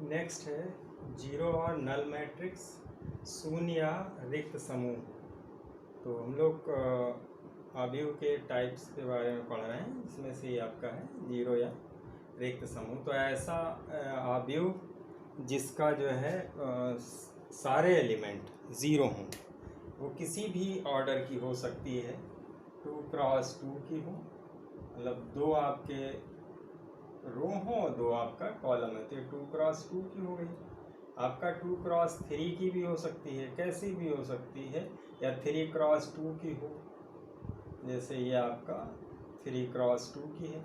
Next है zero और null matrix, शून्य या रिक्त समूह। तो हम लोग अवयव के टाइप्स के बारे में पढ़ रहे हैं, इसमें से ये आपका है जीरो या रिक्त समूह। तो ऐसा अवयव जिसका जो है सारे एलिमेंट ज़ीरो हों, वो किसी भी ऑर्डर की हो सकती है। 2x2 की हो, मतलब दो आपके रो हो, दो आपका कॉलम है, तो ये 2x2 की हो गई। आपका 2x3 की भी हो सकती है, कैसी भी हो सकती है, या 3x2 की हो, जैसे ये आपका 3x2 की है।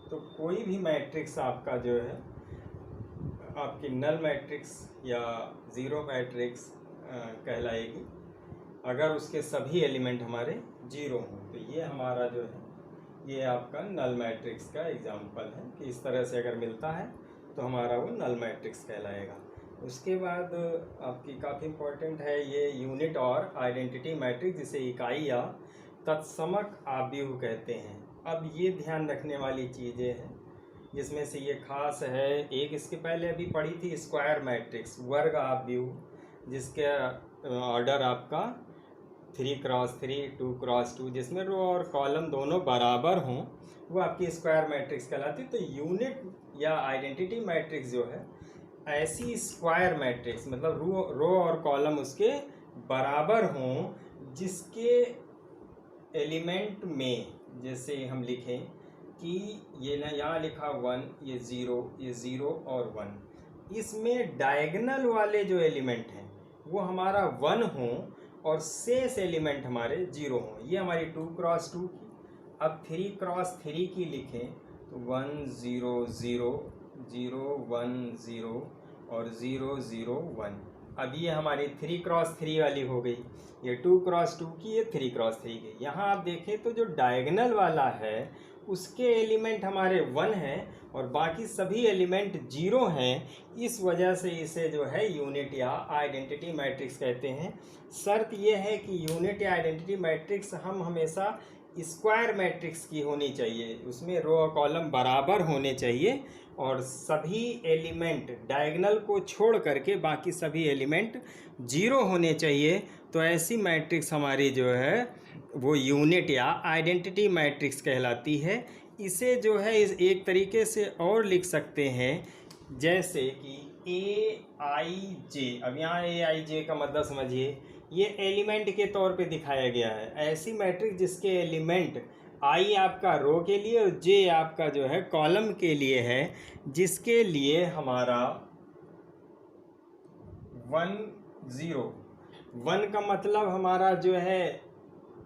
तो कोई भी मैट्रिक्स आपका जो है आपकी नल मैट्रिक्स या ज़ीरो मैट्रिक्स कहलाएगी अगर उसके सभी एलिमेंट हमारे जीरो हों। तो ये हमारा जो है ये आपका नल मैट्रिक्स का एग्जाम्पल है कि इस तरह से अगर मिलता है तो हमारा वो नल मैट्रिक्स कहलाएगा। उसके बाद आपकी काफ़ी इम्पोर्टेंट है ये यूनिट और आइडेंटिटी मैट्रिक्स, जिसे इकाई या तत्समक आव्यूह कहते हैं। अब ये ध्यान रखने वाली चीज़ें हैं, जिसमें से ये खास है एक, इसके पहले अभी पढ़ी थी स्क्वायर मैट्रिक्स, वर्ग आव्यूह, जिसके ऑर्डर आपका 3x3, 2x2, जिसमें रो और कॉलम दोनों बराबर हों, वो आपकी स्क्वायर मैट्रिक्स कहलाती है। तो यूनिट या आइडेंटिटी मैट्रिक्स जो है ऐसी स्क्वायर मैट्रिक्स, मतलब रो और कॉलम उसके बराबर हों, जिसके एलिमेंट में जैसे हम लिखें कि ये ना यहाँ लिखा 1, ये 0, ये 0 और 1, इसमें डायगोनल वाले जो एलिमेंट हैं वो हमारा 1 हों और शेष एलिमेंट हमारे 0 हों। ये हमारी 2x2 की। अब 3x3 की लिखें तो 1 0 0 0 1 0 और 0 0 1। अब ये हमारी 3x3 वाली हो गई, ये 2x2 की, ये 3x3 की। यहाँ आप देखें तो जो डायगोनल वाला है उसके एलिमेंट हमारे 1 हैं और बाकी सभी एलिमेंट 0 हैं। इस वजह से इसे जो है यूनिट या आइडेंटिटी मैट्रिक्स कहते हैं। शर्त यह है कि यूनिट या आइडेंटिटी मैट्रिक्स हम हमेशा स्क्वायर मैट्रिक्स की होनी चाहिए, उसमें रो और कॉलम बराबर होने चाहिए और सभी एलिमेंट डायगोनल को छोड़ करके बाकी सभी एलिमेंट 0 होने चाहिए। तो ऐसी मैट्रिक्स हमारी जो है वो यूनिट या आइडेंटिटी मैट्रिक्स कहलाती है। इसे जो है इस एक तरीके से और लिख सकते हैं, जैसे कि AIJ। अब यहाँ AIJ का मतलब समझिए, ये एलिमेंट के तौर पे दिखाया गया है। ऐसी मैट्रिक्स जिसके एलिमेंट I आपका रो के लिए और J आपका जो है कॉलम के लिए है, जिसके लिए हमारा 1 0, 1 का मतलब हमारा जो है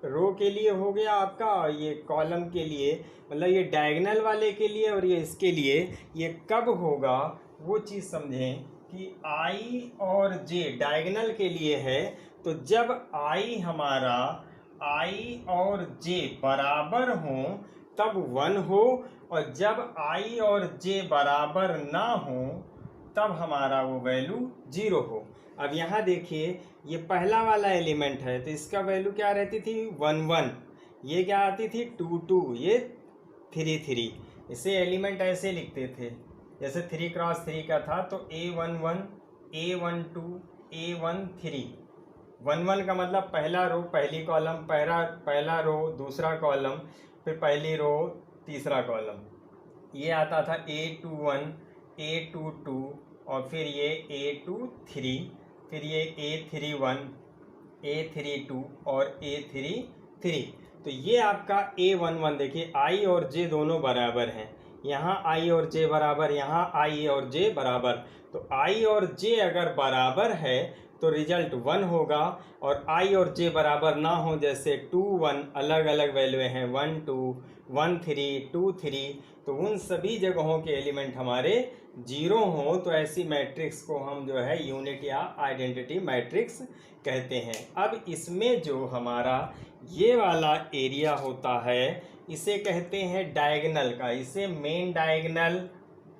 रो के लिए हो गया आपका, और ये कॉलम के लिए, मतलब ये डायगोनल वाले के लिए और ये इसके लिए। ये कब होगा वो चीज़ समझें कि I और J डायगोनल के लिए है, तो जब I और J बराबर हों तब 1 हो, और जब I और J बराबर ना हो तब हमारा वो वैल्यू 0 हो। अब यहाँ देखिए, ये पहला वाला एलिमेंट है तो इसका वैल्यू क्या रहती थी 1 1, ये क्या आती थी 2 2, ये 3 3। इसे एलिमेंट ऐसे लिखते थे, जैसे 3x3 का था तो A11 A12 A13। 1 1 का मतलब पहला रो पहली कॉलम, पहला रो दूसरा कॉलम, फिर पहली रो तीसरा कॉलम। ये आता था A21 A22 और फिर ये A23, फिर ये A31 A32 और A33। तो ये आपका A11 देखिए, I और J दोनों बराबर हैं, यहाँ I और J बराबर, यहाँ I और J बराबर। तो I और J अगर बराबर है तो रिजल्ट 1 होगा, और I और J बराबर ना हो, जैसे 2 1 अलग अलग वैल्यू हैं, 1 2 1 3 2 3, तो उन सभी जगहों के एलिमेंट हमारे 0 हों, तो ऐसी मैट्रिक्स को हम जो है यूनिट या आइडेंटिटी मैट्रिक्स कहते हैं। अब इसमें जो हमारा ये वाला एरिया होता है इसे कहते हैं डायगोनल का। इसे मेन डायगोनल,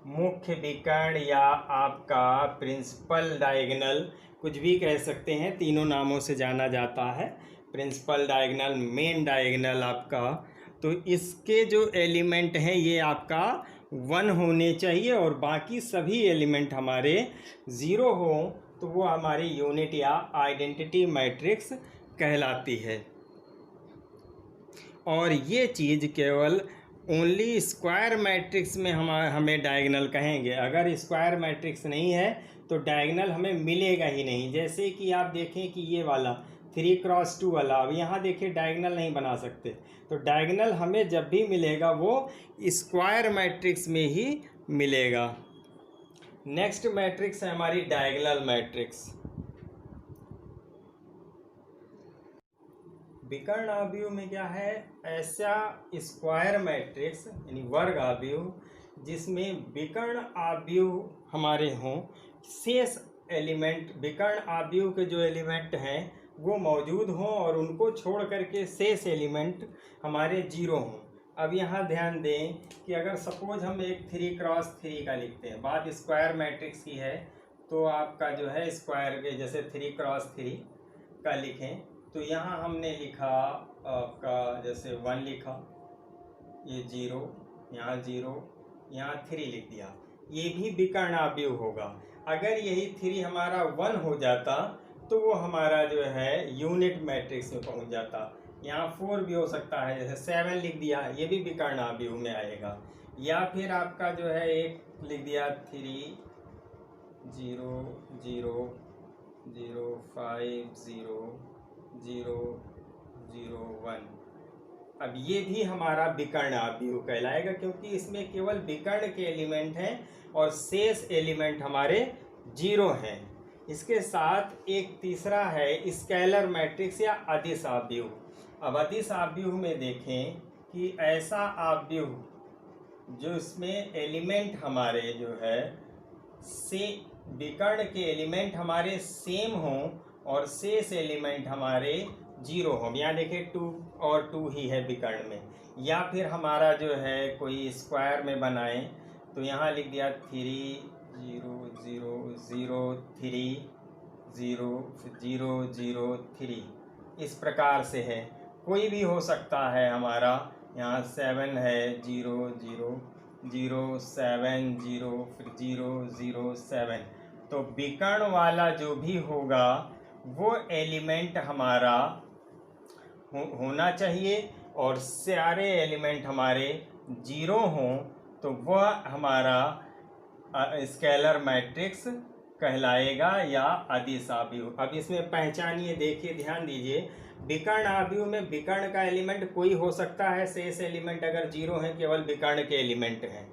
मुख्य विकर्ण या आपका प्रिंसिपल डायगोनल कुछ भी कह सकते हैं, तीनों नामों से जाना जाता है। प्रिंसिपल डायगोनल, मेन डायगोनल आपका। तो इसके जो एलिमेंट हैं ये आपका 1 होने चाहिए और बाकी सभी एलिमेंट हमारे 0 हो, तो वो हमारी यूनिट या आइडेंटिटी मैट्रिक्स कहलाती है। और ये चीज़ केवल ओनली स्क्वायर मैट्रिक्स में हमें डायगोनल कहेंगे। अगर स्क्वायर मैट्रिक्स नहीं है तो डायगोनल हमें मिलेगा ही नहीं। जैसे कि आप देखें कि ये वाला 3x2 वाला, अब यहाँ देखिए डायगोनल नहीं बना सकते, तो डायगोनल हमें जब भी मिलेगा वो स्क्वायर मैट्रिक्स में ही मिलेगा। नेक्स्ट मैट्रिक्स है हमारी डायगोनल मैट्रिक्स। विकर्ण आव्यूह में क्या है, ऐसा स्क्वायर मैट्रिक्स यानी वर्ग आव्यूह जिसमें विकर्ण आव्यूह हमारे हों, शेष एलिमेंट विकर्ण आव्यूह के जो एलिमेंट हैं वो मौजूद हों और उनको छोड़ करके शेष एलिमेंट हमारे 0 हों। अब यहाँ ध्यान दें कि अगर सपोज हम एक 3x3 का लिखते हैं, बात स्क्वायर मैट्रिक्स की है, तो आपका जो है स्क्वायर के जैसे 3x3 का लिखें, तो यहाँ हमने लिखा आपका जैसे 1 लिखा, ये 0, यहाँ 0, यहाँ 3 लिख दिया, ये भी विकर्ण आव्यूह होगा। अगर यही 3 हमारा 1 हो जाता तो वो हमारा जो है यूनिट मैट्रिक्स में पहुंच जाता। यहाँ 4 भी हो सकता है, जैसे 7 लिख दिया, ये भी विकर्ण आव्यूह में आएगा। या फिर आपका जो है एक लिख दिया 3 0 0 0 5 0 0 0 1, अब ये भी हमारा विकर्ण आव्यूह कहलाएगा क्योंकि इसमें केवल विकर्ण के एलिमेंट हैं और शेष एलिमेंट हमारे 0 हैं। इसके साथ एक तीसरा है स्केलर मैट्रिक्स या अदिश आव्यूह। अब अदिश आव्यूह में देखें कि ऐसा आव्यूह जो इसमें एलिमेंट हमारे जो है से विकर्ण के एलिमेंट हमारे सेम हों और शेष एलिमेंट हमारे 0 हों। यहाँ देखिए 2 और 2 ही है विकर्ण में। या फिर हमारा जो है कोई स्क्वायर में बनाएं, तो यहाँ लिख दिया 3 0 0 0 3 0 0 0 3, इस प्रकार से है। कोई भी हो सकता है हमारा, यहाँ 7 है 0 0 0 7 0 फिर 0 0 7, तो विकर्ण वाला जो भी होगा वो एलिमेंट हमारा होना चाहिए और सारे एलिमेंट हमारे 0 हों, तो वह हमारा स्केलर मैट्रिक्स कहलाएगा या अदिश आव्यूह। अब इसमें पहचानिए, देखिए ध्यान दीजिए, विकर्ण आव्यूह में विकर्ण का एलिमेंट कोई हो सकता है, शेष एलिमेंट अगर 0 हैं केवल विकर्ण के एलिमेंट हैं।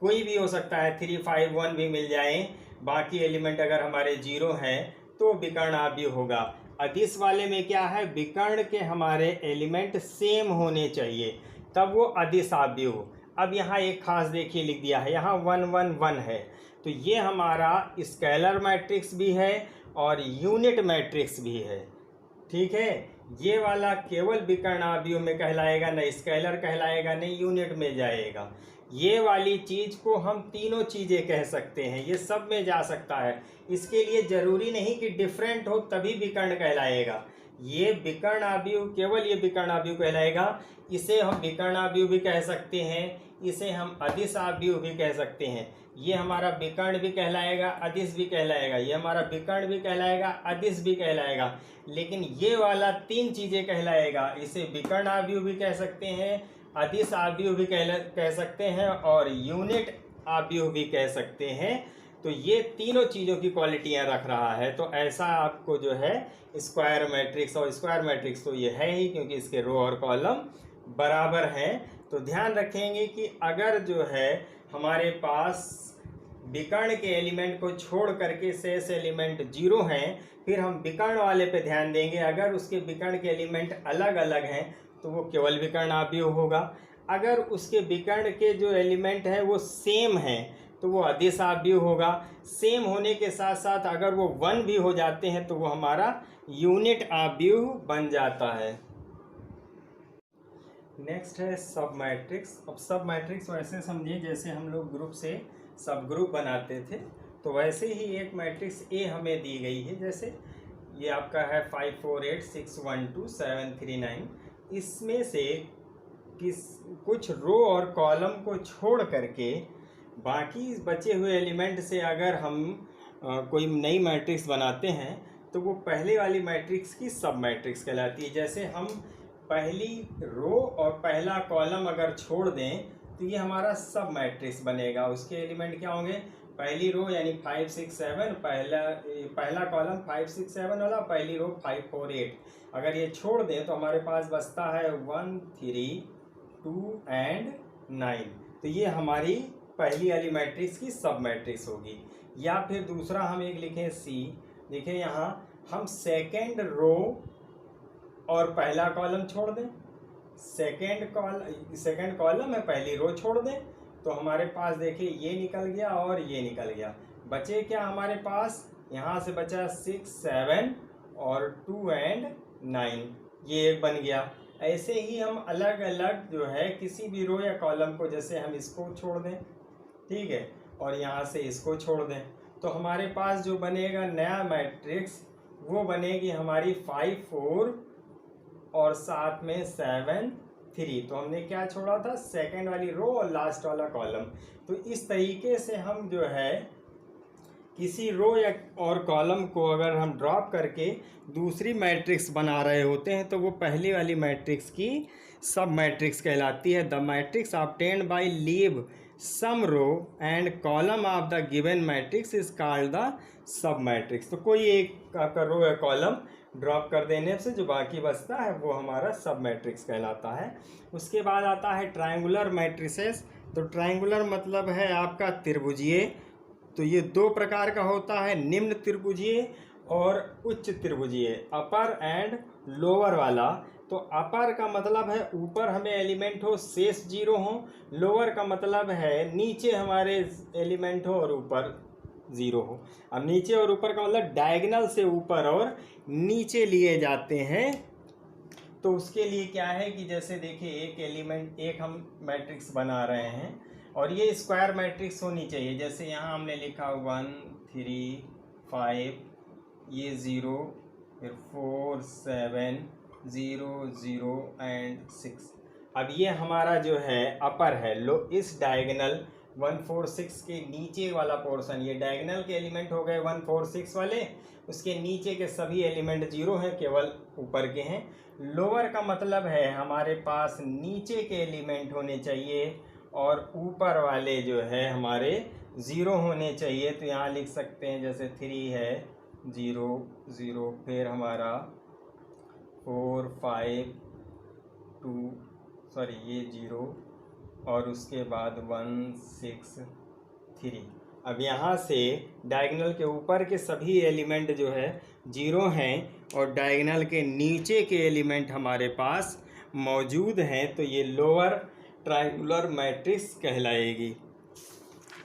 कोई भी हो सकता है, 3 5 1 भी मिल जाए, बाकी एलिमेंट अगर हमारे 0 हैं तो विकर्ण आव्यूह होगा। अदिश वाले में क्या है, विकर्ण के हमारे एलिमेंट सेम होने चाहिए, तब वो अदिश आव्यूह। अब यहाँ एक खास देखिए लिख दिया है, यहाँ 1 1 1 है, तो ये हमारा स्केलर मैट्रिक्स भी है और यूनिट मैट्रिक्स भी है। ठीक है, ये वाला केवल विकर्ण आव्यूह में कहलाएगा, न स्केलर कहलाएगा न यूनिट में जाएगा। ये वाली चीज़ को हम तीनों चीज़ें कह सकते हैं, ये सब में जा सकता है। इसके लिए ज़रूरी नहीं कि डिफरेंट हो तभी विकर्ण कहलाएगा। ये विकर्ण आव्यूह, केवल ये विकर्ण आव्यूह कहलाएगा। इसे हम विकर्ण आव्यूह भी कह सकते हैं, इसे हम अदिश आव्यूह भी कह सकते हैं। ये हमारा विकर्ण भी कहलाएगा, अदिश भी कहलाएगा, ये हमारा विकर्ण भी कहलाएगा, अदिश भी कहलाएगा। लेकिन ये वाला 3 चीज़ें कहलाएगा। इसे विकर्ण आव्यूह भी कह सकते हैं, अदिश आव्यूह भी कह सकते हैं और यूनिट आव्यूह भी कह सकते हैं। तो ये तीनों चीज़ों की क्वालिटियाँ रख रहा है। तो ऐसा आपको जो है स्क्वायर मैट्रिक्स, और स्क्वायर मैट्रिक्स तो ये है ही क्योंकि इसके रो और कॉलम बराबर हैं। तो ध्यान रखेंगे कि अगर जो है हमारे पास विकर्ण के एलिमेंट को छोड़ करके शेष एलिमेंट 0 हैं, फिर हम विकर्ण वाले पे ध्यान देंगे। अगर उसके विकर्ण के एलिमेंट अलग अलग हैं तो वो केवल विकर्ण आव्यूह होगा। अगर उसके विकर्ण के जो एलिमेंट हैं वो सेम हैं तो वो अदिश आव्यूह होगा। सेम होने के साथ साथ अगर वो 1 भी हो जाते हैं तो वो हमारा यूनिट आव्यूह बन जाता है। नेक्स्ट है सब मैट्रिक्स। अब सब मैट्रिक्स वैसे समझिए जैसे हम लोग ग्रुप से सब ग्रुप बनाते थे, तो वैसे ही एक मैट्रिक्स ए हमें दी गई है। जैसे ये आपका है 5 4 8 6 1 2 7 3 9। इसमें से कुछ रो और कॉलम को छोड़ करके बाकी बचे हुए एलिमेंट से अगर हम कोई नई मैट्रिक्स बनाते हैं तो वो पहले वाली मैट्रिक्स की सब मैट्रिक्स कहलाती है। जैसे हम पहली रो और पहला कॉलम अगर छोड़ दें तो ये हमारा सब मैट्रिक्स बनेगा। उसके एलिमेंट क्या होंगे, पहली रो यानी 5 6 7, पहला कॉलम 5 6 7 वाला, पहली रो 5 4 8। अगर ये छोड़ दें तो हमारे पास बचता है 1 3 2 एंड 9। तो ये हमारी पहली वाली मैट्रिक्स की सब मैट्रिक्स होगी। या फिर दूसरा हम एक लिखें सी, देखिए यहाँ हम सेकेंड रो और पहला कॉलम छोड़ दें, सेकेंड कॉलम में पहली रो छोड़ दें तो हमारे पास देखिए ये निकल गया और ये निकल गया। बचे क्या हमारे पास, यहाँ से बचा 6 7 और 2 एंड 9, ये एक बन गया। ऐसे ही हम अलग अलग जो है किसी भी रो या कॉलम को, जैसे हम इसको छोड़ दें, ठीक है, और यहाँ से इसको छोड़ दें तो हमारे पास जो बनेगा नया मैट्रिक्स वो बनेगी हमारी 5 4 और साथ में 7 3। तो हमने क्या छोड़ा था, सेकंड वाली रो और लास्ट वाला कॉलम। तो इस तरीके से हम जो है किसी रो या और कॉलम को अगर हम ड्रॉप करके दूसरी मैट्रिक्स बना रहे होते हैं तो वो पहली वाली मैट्रिक्स की सब मैट्रिक्स कहलाती है। The matrix obtained by leave some row and column of the given matrix is called the sub matrix. तो कोई एक आपका रो या कॉलम ड्रॉप कर देने से जो बाकी बचता है वो हमारा सब मैट्रिक्स कहलाता है। उसके बाद आता है ट्रायंगुलर मैट्रिसेस। तो ट्रायंगुलर मतलब है आपका त्रिभुजीय। तो ये दो प्रकार का होता है, निम्न त्रिभुजीय और उच्च त्रिभुजीय, अपर एंड लोअर वाला। तो अपर का मतलब है ऊपर हमें एलिमेंट हो शेष 0 हो, लोअर का मतलब है नीचे हमारे एलिमेंट हो और ऊपर 0 हो। अब नीचे और ऊपर का मतलब डायगोनल से ऊपर और नीचे लिए जाते हैं। तो उसके लिए क्या है कि जैसे देखिए एक एलिमेंट, एक हम मैट्रिक्स बना रहे हैं और ये स्क्वायर मैट्रिक्स होनी चाहिए। जैसे यहाँ हमने लिखा 1 3 5, ये 0, फिर 4 7 0 0 एंड 6। अब ये हमारा जो है अपर है। लो इस डायगोनल 1 4 6 के नीचे वाला पोर्शन, ये डायगोनल के एलिमेंट हो गए 1 4 6 वाले, उसके नीचे के सभी एलिमेंट 0 हैं, केवल ऊपर के हैं। लोअर का मतलब है हमारे पास नीचे के एलिमेंट होने चाहिए और ऊपर वाले जो है हमारे 0 होने चाहिए। तो यहाँ लिख सकते हैं जैसे 3 है 0 0, फिर हमारा 4 5 2 सॉरी ये 0 और उसके बाद 1 6 3। अब यहाँ से डायगोनल के ऊपर के सभी एलिमेंट जो है 0 हैं और डायगोनल के नीचे के एलिमेंट हमारे पास मौजूद हैं, तो ये लोअर ट्रायंगुलर मैट्रिक्स कहलाएगी।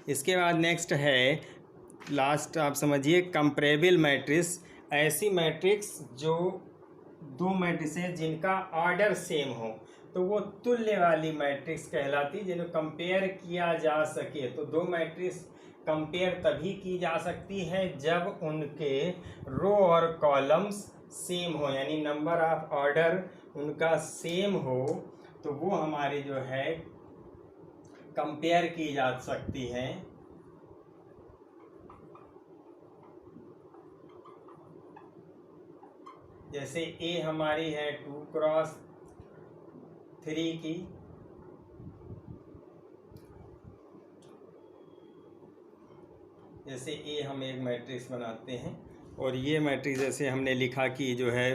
इसके बाद नेक्स्ट है लास्ट, आप समझिए कंपैरेबल मैट्रिक्स। ऐसी मैट्रिक्स जो दो मैट्रिक्स जिनका ऑर्डर सेम हो तो वो तुल्य वाली मैट्रिक्स कहलाती, जिन्हें कंपेयर किया जा सके। तो दो मैट्रिक्स कंपेयर तभी की जा सकती है जब उनके रो और कॉलम्स सेम हो, यानी नंबर ऑफ ऑर्डर उनका सेम हो, तो वो हमारी जो है कंपेयर की जा सकती हैं। जैसे ए हमारी है 2 क्रॉस 3 की, जैसे ए हम एक मैट्रिक्स बनाते हैं और ये मैट्रिक्स जैसे हमने लिखा कि जो है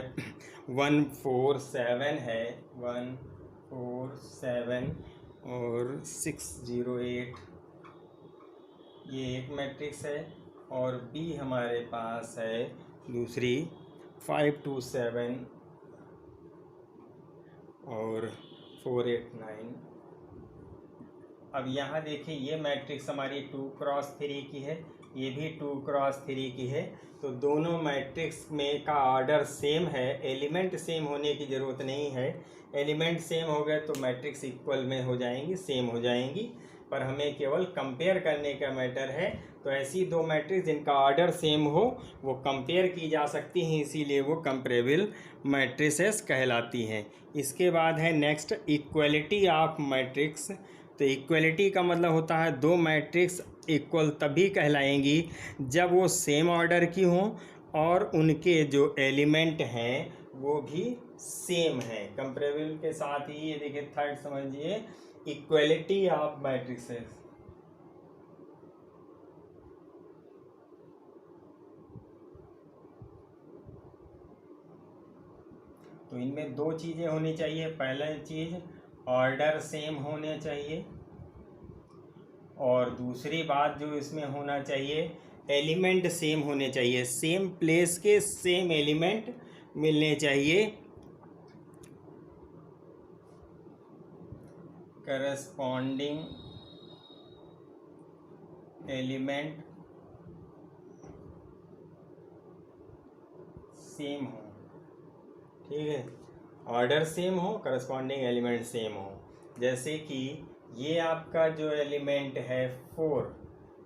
1 4 7 है, 1 4 7 और 6 0 8, ये एक मैट्रिक्स है। और बी हमारे पास है दूसरी 5 2 7 और 4 8 9। अब यहाँ देखिए ये मैट्रिक्स हमारी 2 क्रॉस 3 की है, ये भी 2 क्रॉस 3 की है। तो दोनों मैट्रिक्स में का ऑर्डर सेम है, एलिमेंट सेम होने की ज़रूरत नहीं है। एलिमेंट सेम हो गए तो मैट्रिक्स इक्वल में हो जाएंगी, सेम हो जाएंगी, पर हमें केवल कंपेयर करने का मैटर है। तो ऐसी दो मैट्रिक्स जिनका ऑर्डर सेम हो वो कंपेयर की जा सकती हैं, इसीलिए वो कंपेरेबल मैट्रिसेस कहलाती हैं। इसके बाद है नेक्स्ट इक्वलिटी ऑफ मैट्रिक्स। तो इक्वलिटी का मतलब होता है दो मैट्रिक्स इक्वल तभी कहलाएंगी जब वो सेम ऑर्डर की हों और उनके जो एलिमेंट हैं वो भी सेम है। कंपेरेबल के साथ ही ये देखिए थर्ड समझिए, इक्वलिटी ऑफ मैट्रिक्सेस। तो इनमें दो चीज़ें होनी चाहिए। पहला चीज़ ऑर्डर सेम होने चाहिए, और दूसरी बात जो इसमें होना चाहिए एलिमेंट सेम होने चाहिए, सेम प्लेस के सेम एलिमेंट मिलने चाहिए। करस्पॉन्डिंग एलिमेंट सेम हो, ठीक है, ऑर्डर सेम हो, करस्पॉन्डिंग एलिमेंट सेम हो। जैसे कि ये आपका जो एलिमेंट है 4,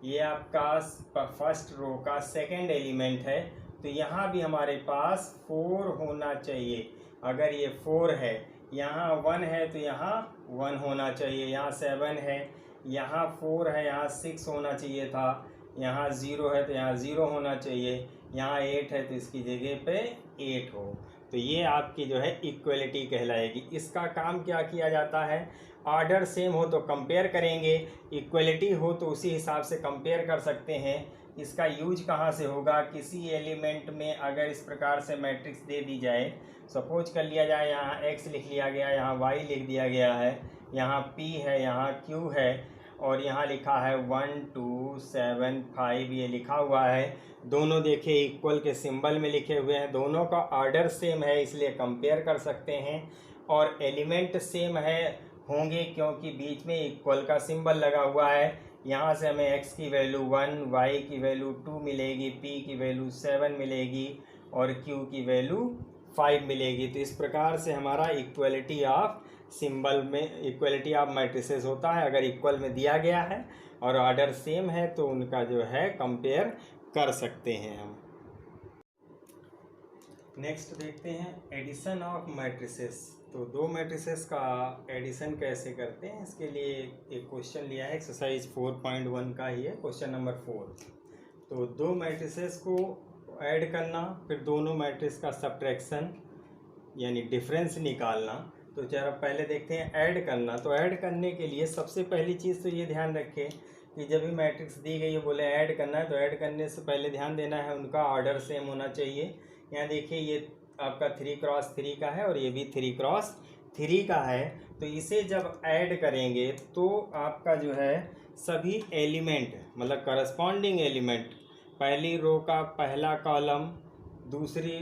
ये आपका फर्स्ट रो का सेकंड एलिमेंट है, तो यहाँ भी हमारे पास 4 होना चाहिए। अगर ये 4 है, यहाँ 1 है तो यहाँ 1 होना चाहिए, यहाँ 7 है, यहाँ 4 है, यहाँ 6 होना चाहिए था, यहाँ 0 है तो यहाँ 0 होना चाहिए, यहाँ 8 है तो इसकी जगह पे 8 हो। तो ये आपकी जो है इक्वलिटी कहलाएगी। इसका काम क्या किया जाता है, ऑर्डर सेम हो तो कंपेयर करेंगे, इक्वलिटी हो तो उसी हिसाब से कंपेयर कर सकते हैं। इसका यूज कहाँ से होगा, किसी एलिमेंट में अगर इस प्रकार से मैट्रिक्स दे दी जाए, सपोज कर लिया जाए यहाँ x लिख लिया गया, यहाँ y लिख दिया गया है, यहाँ p है, यहाँ q है, और यहाँ लिखा है 1 2 7 5 ये लिखा हुआ है। दोनों देखिए इक्वल के सिंबल में लिखे हुए हैं, दोनों का ऑर्डर सेम है इसलिए कंपेयर कर सकते हैं, और एलिमेंट सेम है होंगे क्योंकि बीच में इक्वल का सिंबल लगा हुआ है। यहाँ से हमें x की वैल्यू 1, y की वैल्यू 2 मिलेगी, p की वैल्यू 7 मिलेगी और q की वैल्यू 5 मिलेगी। तो इस प्रकार से हमारा इक्वलिटी ऑफ सिंबल में इक्वलिटी ऑफ मैट्रिसेस होता है। अगर इक्वल में दिया गया है और ऑर्डर सेम है तो उनका जो है कंपेयर कर सकते हैं हम। नेक्स्ट देखते हैं एडिशन ऑफ मैट्रिसेस। तो दो मैट्रिसेस का एडिशन कैसे करते हैं, इसके लिए एक क्वेश्चन लिया है, एक्सरसाइज 4.1 का ही है, क्वेश्चन नंबर 4। तो दो मैट्रिसेस को ऐड करना, फिर दोनों मैट्रिक्स का सब्ट्रैक्शन यानी डिफरेंस निकालना। तो जरा पहले देखते हैं ऐड करना। तो ऐड करने के लिए सबसे पहली चीज़ तो ये ध्यान रखें कि जब भी मैट्रिक्स दी गई है बोले ऐड करना है, तो ऐड करने से पहले ध्यान देना है उनका ऑर्डर सेम होना चाहिए। यहाँ देखिए ये आपका 3x3 का है और ये भी 3x3 का है। तो इसे जब ऐड करेंगे तो आपका जो है सभी एलिमेंट मतलब करस्पॉन्डिंग एलिमेंट, पहली रो का पहला कॉलम, दूसरी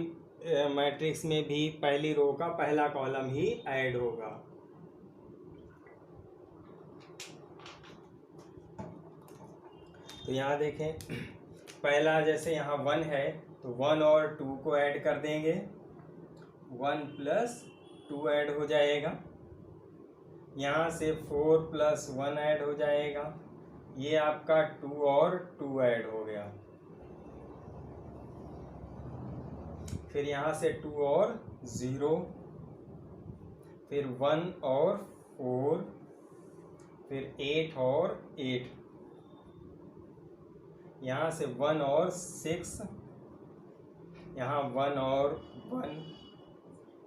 मैट्रिक्स में भी पहली रो का पहला कॉलम ही ऐड होगा। तो यहाँ देखें पहला जैसे यहाँ 1 है तो 1 और 2 को ऐड कर देंगे, 1 + 2 ऐड हो जाएगा। यहाँ से 4 + 1 ऐड हो जाएगा, ये आपका 2 और 2 ऐड हो गया। फिर यहाँ से 2 और 0, फिर 1 और 4, फिर 8 और 8, यहाँ से 1 और 6, यहाँ 1 और 1,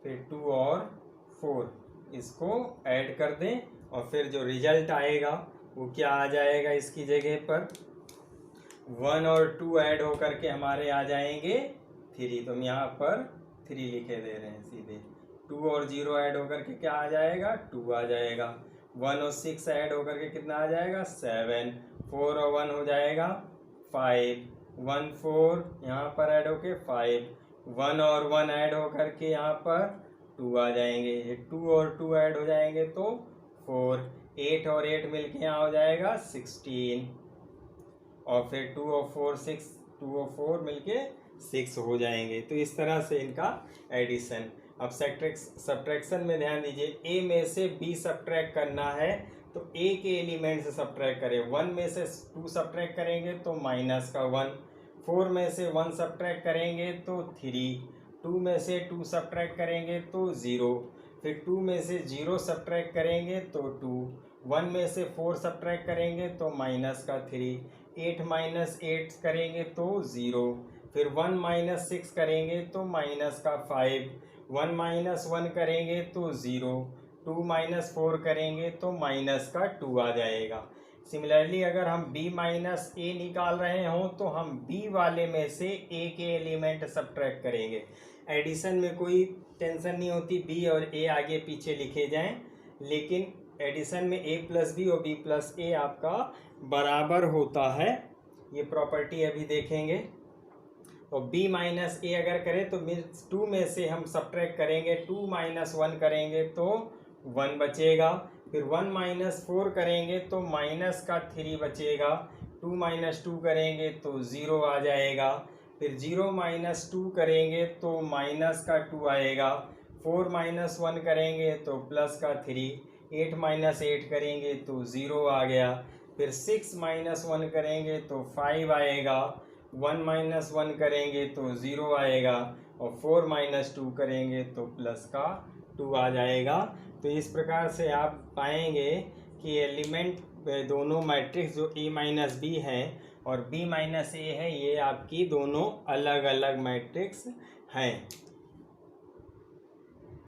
फिर 2 और 4, इसको ऐड कर दें और फिर जो रिजल्ट आएगा वो क्या आ जाएगा, इसकी जगह पर 1 और 2 ऐड होकर के हमारे आ जाएंगे 3। तो हम यहाँ पर 3 लिखे दे रहे हैं सीधे। 2 और 0 ऐड होकर के क्या आ जाएगा, 2 आ जाएगा। 1 और 6 ऐड होकर के कितना आ जाएगा, 7। 4 और 1 हो जाएगा 5। 1 4 यहाँ पर ऐड होके 5। 1 और 1 ऐड होकर के यहाँ पर 2 आ जाएंगे। ये 2 और 2 ऐड हो जाएंगे तो 4। 8 और 8 मिलके यहाँ हो जाएगा 16, और फिर 2 और 4 6, 2 और 4 मिलके 6 हो जाएंगे। तो इस तरह से इनका एडिशन। अब सब्ट्रैक्शन में ध्यान दीजिए, ए में से बी सब्ट्रैक्ट करना है तो ए के एलिमेंट से सब्ट्रैक्ट करें। 1 में से 2 सब्ट्रैक्ट करेंगे तो माइनस का 1, 4 में से 1 सब्ट्रैक्ट करेंगे तो 3, 2 में से 2 सब्ट्रैक्ट करेंगे तो 0, फिर 2 में से 0 सब्ट्रैक्ट करेंगे तो 2, 1 में से 4 सब्ट्रैक्ट करेंगे तो माइनस का 3, 8 माइनस 8 करेंगे तो 0, फिर 1 माइनस 6 करेंगे तो माइनस का 5, 1 माइनस 1 करेंगे तो 0, 2 माइनस 4 करेंगे तो माइनस का 2 आ जाएगा। सिमिलरली अगर हम b माइनस ए निकाल रहे हों तो हम b वाले में से a के एलिमेंट सब्ट्रैक्ट करेंगे। एडिशन में कोई टेंशन नहीं होती, b और a आगे पीछे लिखे जाएं, लेकिन एडिशन में a प्लस बी और b प्लस ए आपका बराबर होता है। ये प्रॉपर्टी अभी देखेंगे। और b माइनस ए अगर करें तो 2 में से हम सब्ट्रैक्ट करेंगे, 2 माइनस 1 करेंगे तो 1 बचेगा, फिर 1 माइनस 4 करेंगे तो माइनस का 3 बचेगा, 2 माइनस 2 करेंगे तो 0 आ जाएगा, फिर 0 माइनस 2 करेंगे तो माइनस का 2 आएगा, 4 माइनस 1 करेंगे तो प्लस का 3, 8 माइनस 8 करेंगे तो 0 आ गया, फिर 6 माइनस 1 करेंगे तो 5 आएगा, 1 माइनस 1 करेंगे तो 0 आएगा, और 4 माइनस 2 करेंगे तो प्लस का 2 आ जाएगा। तो इस प्रकार से आप पाएंगे कि एलिमेंट दोनों मैट्रिक्स जो a माइनस बी है और b माइनस ए है, ये आपकी दोनों अलग अलग मैट्रिक्स हैं।